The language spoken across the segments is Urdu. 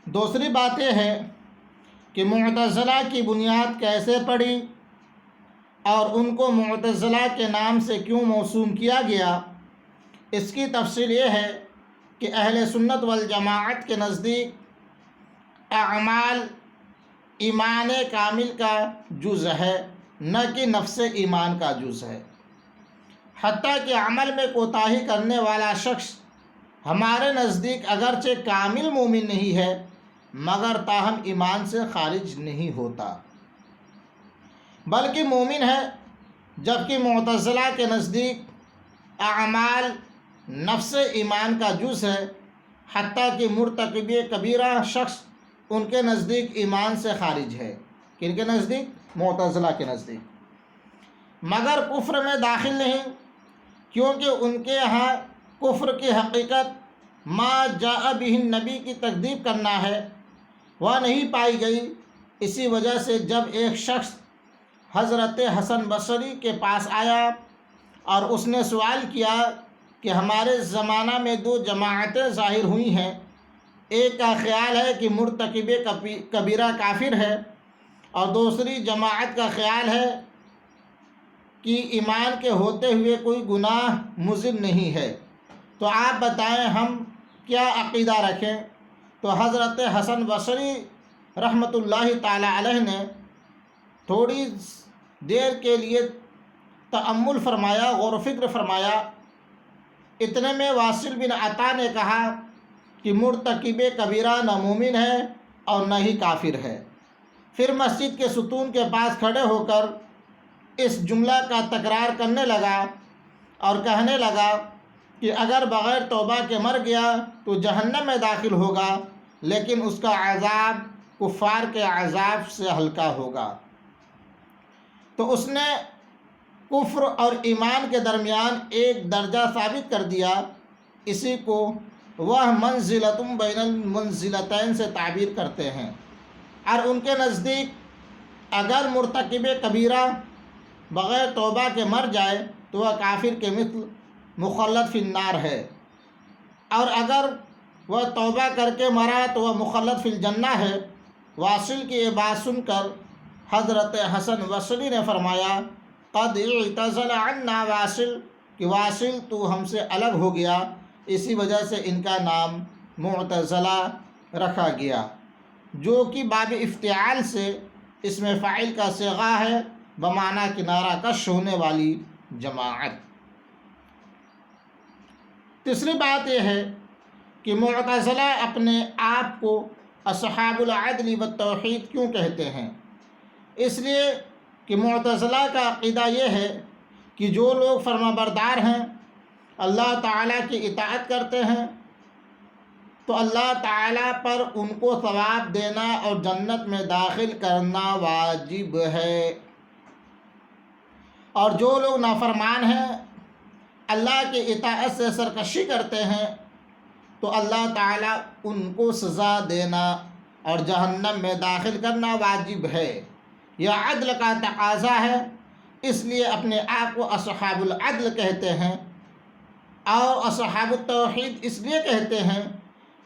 دوسری بات یہ ہے کہ معتزلہ کی بنیاد کیسے پڑی اور ان کو معتزلہ کے نام سے کیوں موسوم کیا گیا۔ اس کی تفصیل یہ ہے کہ اہل سنت والجماعت کے نزدیک اعمال ایمان کامل کا جز ہے، نہ کہ نفس ایمان کا جز ہے۔ حتیٰ کہ عمل میں کوتاہی کرنے والا شخص ہمارے نزدیک اگرچہ کامل مومن نہیں ہے مگر تاہم ایمان سے خارج نہیں ہوتا بلکہ مومن ہے، جبکہ معتزلہ کے نزدیک اعمال نفس ایمان کا جز ہے، حتیٰ کہ مرتکب کبیرہ شخص ان کے نزدیک ایمان سے خارج ہے۔ کن کے نزدیک؟ معتزلہ کے نزدیک، مگر کفر میں داخل نہیں، کیونکہ ان کے ہاں کفر کی حقیقت ما جاء بہ النبی کی تکذیب کرنا ہے، وہ نہیں پائی گئی۔ اسی وجہ سے جب ایک شخص حضرت حسن بصری کے پاس آیا اور اس نے سوال کیا کہ ہمارے زمانہ میں دو جماعتیں ظاہر ہوئی ہیں، ایک کا خیال ہے کہ مرتکب کبیرہ کافر ہے اور دوسری جماعت کا خیال ہے کہ ایمان کے ہوتے ہوئے کوئی گناہ مذنب نہیں ہے، تو آپ بتائیں ہم کیا عقیدہ رکھیں؟ تو حضرت حسن بصری رحمۃ اللہ تعالی علیہ نے تھوڑی دیر کے لیے تأمل فرمایا، غور و فکر فرمایا۔ اتنے میں واصل بن عطا نے کہا کہ مرتکب کبیرہ نہ مومن ہے اور نہ ہی کافر ہے۔ پھر مسجد کے ستون کے پاس کھڑے ہو کر اس جملہ کا تکرار کرنے لگا اور کہنے لگا کہ اگر بغیر توبہ کے مر گیا تو جہنم میں داخل ہوگا، لیکن اس کا عذاب کفار کے عذاب سے ہلکا ہوگا۔ تو اس نے کفر اور ایمان کے درمیان ایک درجہ ثابت کر دیا، اسی کو وہ منزلۃ بین المنزلتین سے تعبیر کرتے ہیں۔ اور ان کے نزدیک اگر مرتکب کبیرہ بغیر توبہ کے مر جائے تو وہ کافر کے مثل مخلد فی النار ہے، اور اگر وہ توبہ کر کے مرا تو وہ مخلد فی الجنہ ہے۔ واصل کی یہ بات سن کر حضرت حسن بصری نے فرمایا قد اعتزل عنا واصل، کہ واصل تو ہم سے الگ ہو گیا، اسی وجہ سے ان کا نام معتزلہ رکھا گیا، جو کہ باب افتعال سے اسم فاعل کا صیغہ ہے، بمعنی کنارہ کش ہونے والی جماعت۔ تیسری بات یہ ہے کہ معتزلہ اپنے آپ کو اصحاب العدل والتوحید کیوں کہتے ہیں؟ اس لیے کہ معتزلہ کا عقیدہ یہ ہے کہ جو لوگ فرما بردار ہیں، اللہ تعالیٰ کی اطاعت کرتے ہیں، تو اللہ تعالیٰ پر ان کو ثواب دینا اور جنت میں داخل کرنا واجب ہے، اور جو لوگ نافرمان ہیں، اللہ کی اطاعت سے سرکشی کرتے ہیں، تو اللہ تعالیٰ ان کو سزا دینا اور جہنم میں داخل کرنا واجب ہے۔ یہ عدل کا تقاضا ہے، اس لیے اپنے آپ کو اصحاب العدل کہتے ہیں، اور اصحاب التوحید اس لیے کہتے ہیں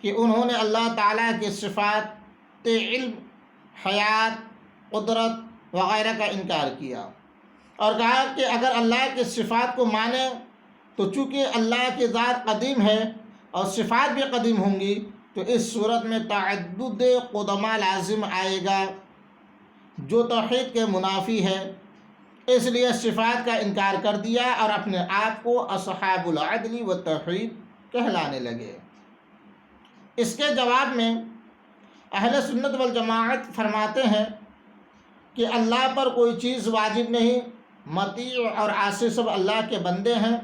کہ انہوں نے اللہ تعالیٰ کی صفات علم، حیات، قدرت وغیرہ کا انکار کیا اور کہا کہ اگر اللہ کی صفات کو مانیں تو چونکہ اللہ کی ذات قدیم ہے اور صفات بھی قدیم ہوں گی، تو اس صورت میں تعدد قدماء لازم آئے گا جو توحید کے منافی ہے، اس لیے صفات کا انکار کر دیا اور اپنے آپ کو اصحاب العدل والتوحید کہلانے لگے۔ اس کے جواب میں اہل سنت والجماعت فرماتے ہیں کہ اللہ پر کوئی چیز واجب نہیں، مطیع اور عاصی سب اللہ کے بندے ہیں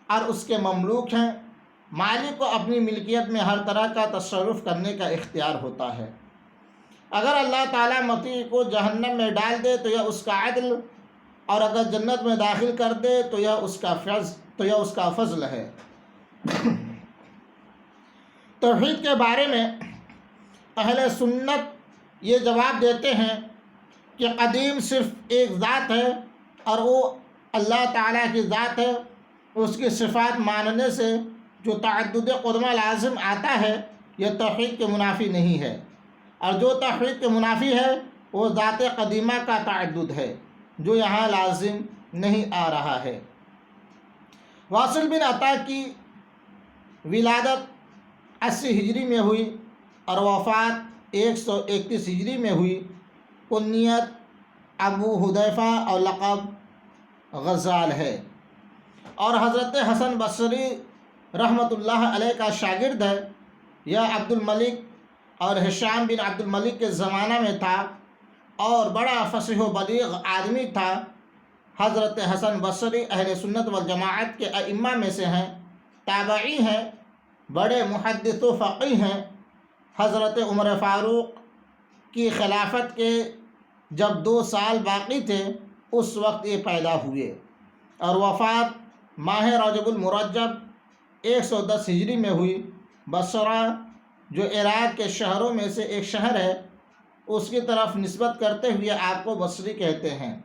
اور اس کے مملوک ہیں، مالک کو اپنی ملکیت میں ہر طرح کا تصرف کرنے کا اختیار ہوتا ہے۔ اگر اللہ تعالیٰ مطیع کو جہنم میں ڈال دے تو یہ اس کا عدل، اور اگر جنت میں داخل کر دے تو یہ اس کا فضل ہے۔ توحید کے بارے میں اہل سنت یہ جواب دیتے ہیں کہ قدیم صرف ایک ذات ہے اور وہ اللہ تعالیٰ کی ذات ہے، اس کی صفات ماننے سے جو تعدد قدمہ لازم آتا ہے یہ توحید کے منافی نہیں ہے، اور جو توحید کے منافی ہے وہ ذات قدیمہ کا تعدد ہے جو یہاں لازم نہیں آ رہا ہے۔ واصل بن عطا کی ولادت 80 ہجری میں ہوئی اور وفات 131 ہجری میں ہوئی۔ کنیت ابو حذیفہ اور لقب غزال ہے، اور حضرت حسن بصری رحمۃ اللہ علیہ کا شاگرد ہے۔ یہ عبد الملک اور ہشام بن عبد الملک کے زمانہ میں تھا اور بڑا فصیح و بلیغ آدمی تھا۔ حضرت حسن بصری اہل سنت والجماعت کے ائمہ میں سے ہیں، تابعی ہیں، بڑے محدث و فقیہ ہیں۔ حضرت عمر فاروق کی خلافت کے جب 2 سال باقی تھے اس وقت یہ پیدا ہوئے، اور وفات ماہ رجب المرجب 110 ہجری میں ہوئی۔ بصرہ جو عراق کے شہروں میں سے ایک شہر ہے اس کی طرف نسبت کرتے ہوئے آپ کو بصری کہتے ہیں۔